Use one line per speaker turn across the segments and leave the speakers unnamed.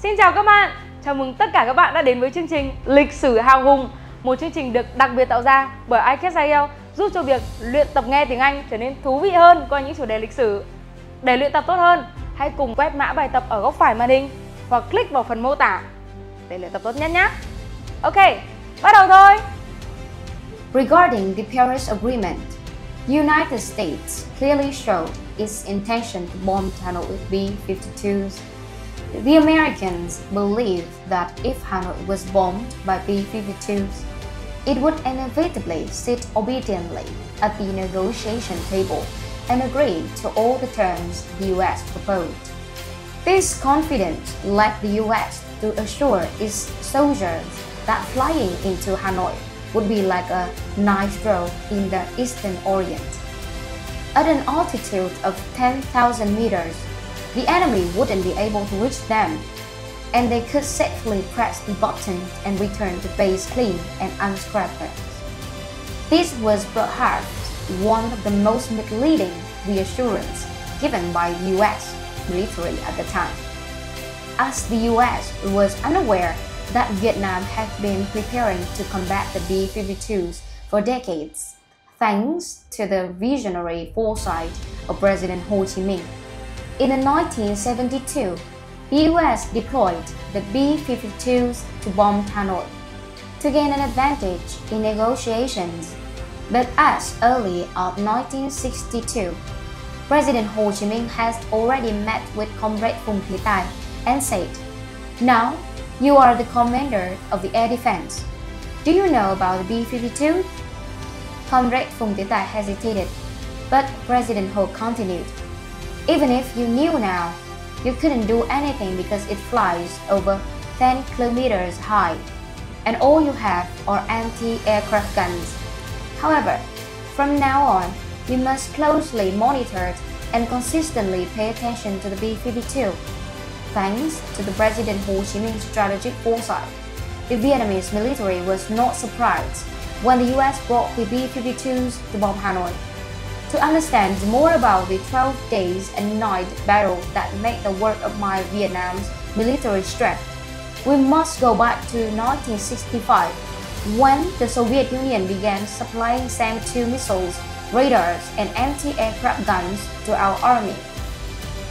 Xin chào các bạn, chào mừng tất cả các bạn đã đến với chương trình Lịch sử hào hùng, một chương trình được đặc biệt tạo ra bởi iCast giúp cho việc luyện tập nghe tiếng Anh trở nên thú vị hơn qua những chủ đề lịch sử. Để luyện tập tốt hơn, hãy cùng quét mã bài tập ở góc phải màn hình hoặc click vào phần mô tả để luyện tập tốt nhất nhé. Ok, bắt đầu thôi!
Regarding the Paris Agreement, the United States clearly showed its intention to bomb Hanoi with B-52s. The Americans believed that if Hanoi was bombed by B-52s, it would inevitably sit obediently at the negotiation table and agree to all the terms the US proposed. This confidence led the US to assure its soldiers that flying into Hanoi would be like a night stroll in the Eastern Orient. At an altitude of 10,000 meters, the enemy wouldn't be able to reach them, and they could safely press the button and return to base clean and unscathed. This was perhaps one of the most misleading reassurance given by the US military at the time, as the US was unaware that Vietnam had been preparing to combat the B-52s for decades, thanks to the visionary foresight of President Ho Chi Minh. In 1972, the US deployed the B-52s to bomb Hanoi to gain an advantage in negotiations, but as early as 1962, President Ho Chi Minh has already met with Comrade Phùng Thị Tài and said, "Now, you are the commander of the air defense. Do you know about the B-52? Comrade Phùng Thị Tài hesitated, but President Ho continued, "Even if you knew now, you couldn't do anything because it flies over 10 kilometers high, and all you have are anti-aircraft guns. However, from now on, you must closely monitor and consistently pay attention to the B-52. Thanks to the President Ho Chi Minh's strategic foresight, the Vietnamese military was not surprised when the US brought the B-52s to bomb Hanoi. To understand more about the 12 days and night battle that made the work of my Vietnam's military strength, we must go back to 1965, when the Soviet Union began supplying SAM-2 missiles, radars, and anti-aircraft guns to our army.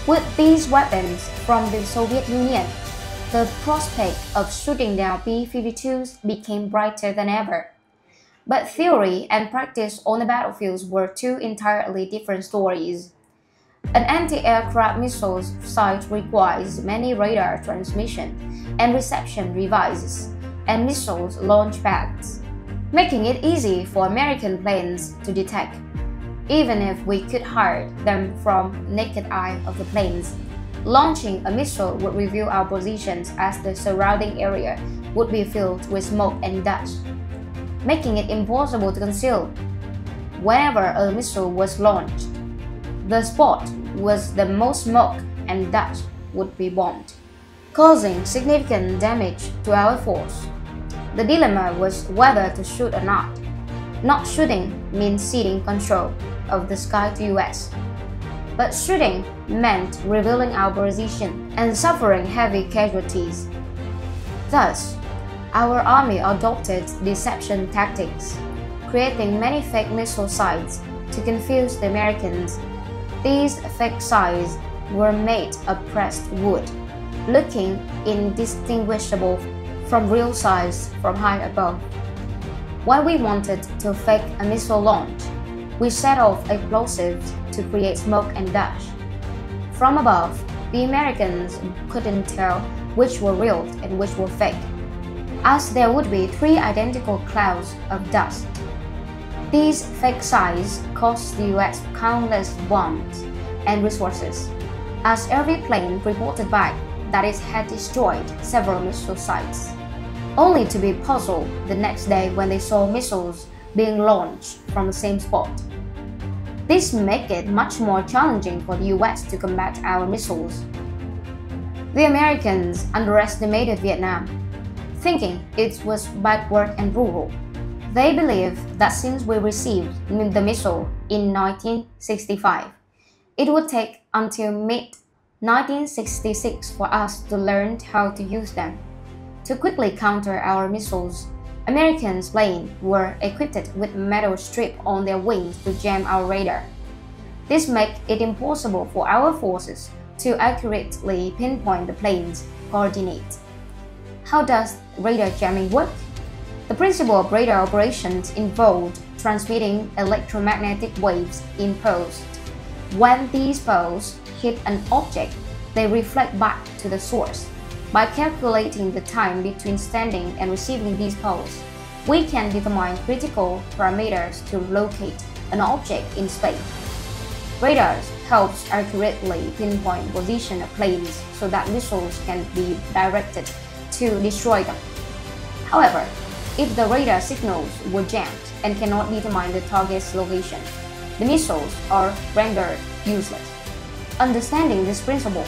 With these weapons from the Soviet Union, the prospect of shooting down B-52s became brighter than ever. But theory and practice on the battlefields were two entirely different stories. An anti-aircraft missile site requires many radar transmission and reception devices and missiles launch pads, making it easy for American planes to detect. Even if we could hide them from naked eye of the planes, launching a missile would reveal our positions as the surrounding area would be filled with smoke and dust, making it impossible to conceal. Whenever a missile was launched, the spot with the most smoke and dust would be bombed, causing significant damage to our force. The dilemma was whether to shoot or not. Not shooting means ceding control of the sky to US, but shooting meant revealing our position and suffering heavy casualties. Thus, our army adopted deception tactics, creating many fake missile sites to confuse the Americans. These fake sites were made of pressed wood, looking indistinguishable from real sites from high above. When we wanted to fake a missile launch, we set off explosives to create smoke and dust. From above, the Americans couldn't tell which were real and which were fake, as there would be 3 identical clouds of dust. These fake sites cost the US countless bombs and resources, as every plane reported back that it had destroyed several missile sites, only to be puzzled the next day when they saw missiles being launched from the same spot. This made it much more challenging for the US to combat our missiles. The Americans underestimated Vietnam, thinking it was backward and rural. They believed that since we received the missile in 1965, it would take until 1966 for us to learn how to use them. To quickly counter our missiles, Americans' planes were equipped with metal strips on their wings to jam our radar. This made it impossible for our forces to accurately pinpoint the plane's coordinates. How does radar jamming work? The principle of radar operations involved transmitting electromagnetic waves in pulses. When these pulses hit an object, they reflect back to the source. By calculating the time between sending and receiving these pulses, we can determine critical parameters to locate an object in space. Radars helps accurately pinpoint position of planes so that missiles can be directed to destroy them. However, if the radar signals were jammed and cannot determine the target's location, the missiles are rendered useless. Understanding this principle,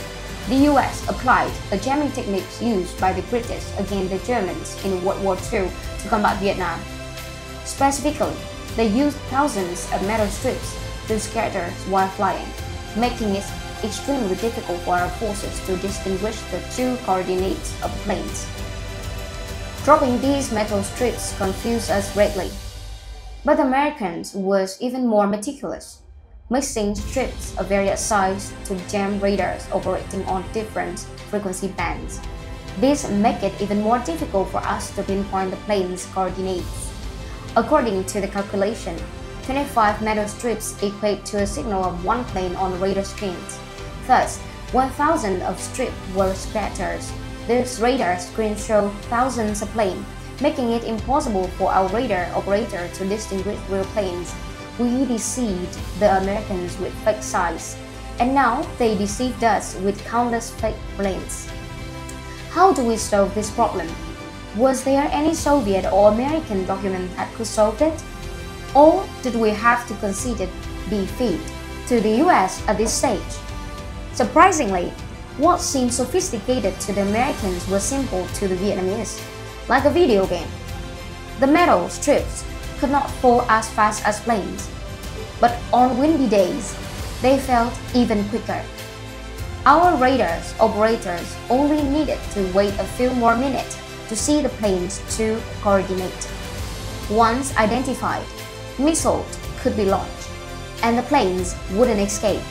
the US applied a jamming technique used by the British against the Germans in World War II to combat Vietnam. Specifically, they used thousands of metal strips to scatter while flying, making it extremely difficult for our forces to distinguish the two coordinates of planes. Dropping these metal strips confused us greatly. But the Americans was even more meticulous, mixing strips of various sizes to jam radars operating on different frequency bands. This made it even more difficult for us to pinpoint the plane's coordinates. According to the calculation, 25 metal strips equate to a signal of one plane on radar screens. Thus, 1,000 of strips were scattered. This radar screen showed thousands of planes, making it impossible for our radar operator to distinguish real planes. We deceived the Americans with fake size, and now they deceived us with countless fake planes. How do we solve this problem? Was there any Soviet or American document that could solve it? Or did we have to concede defeat to the US at this stage? Surprisingly, what seemed sophisticated to the Americans was simple to the Vietnamese, like a video game. The metal strips could not fall as fast as planes, but on windy days, they felt even quicker. Our radars operators only needed to wait a few more minutes to see the plane's true coordinate. Once identified, missiles could be launched, and the planes wouldn't escape.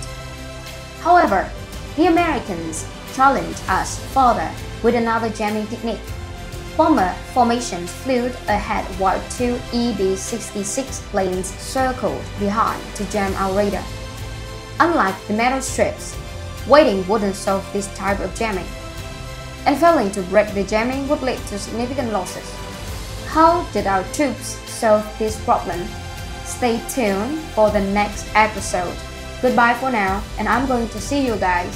However, the Americans challenged us further with another jamming technique. Bomber formations flew ahead while two EB-66 planes circled behind to jam our radar. Unlike the metal strips, waiting wouldn't solve this type of jamming, and failing to break the jamming would lead to significant losses. How did our troops solve this problem? Stay tuned for the next episode. Goodbye for now, and I'm going to see you guys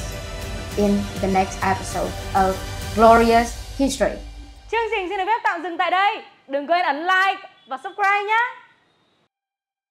in the next episode of Glorious History.
Chương trình xin được phép tạm dừng tại đây. Đừng quên ấn like và subscribe nhé.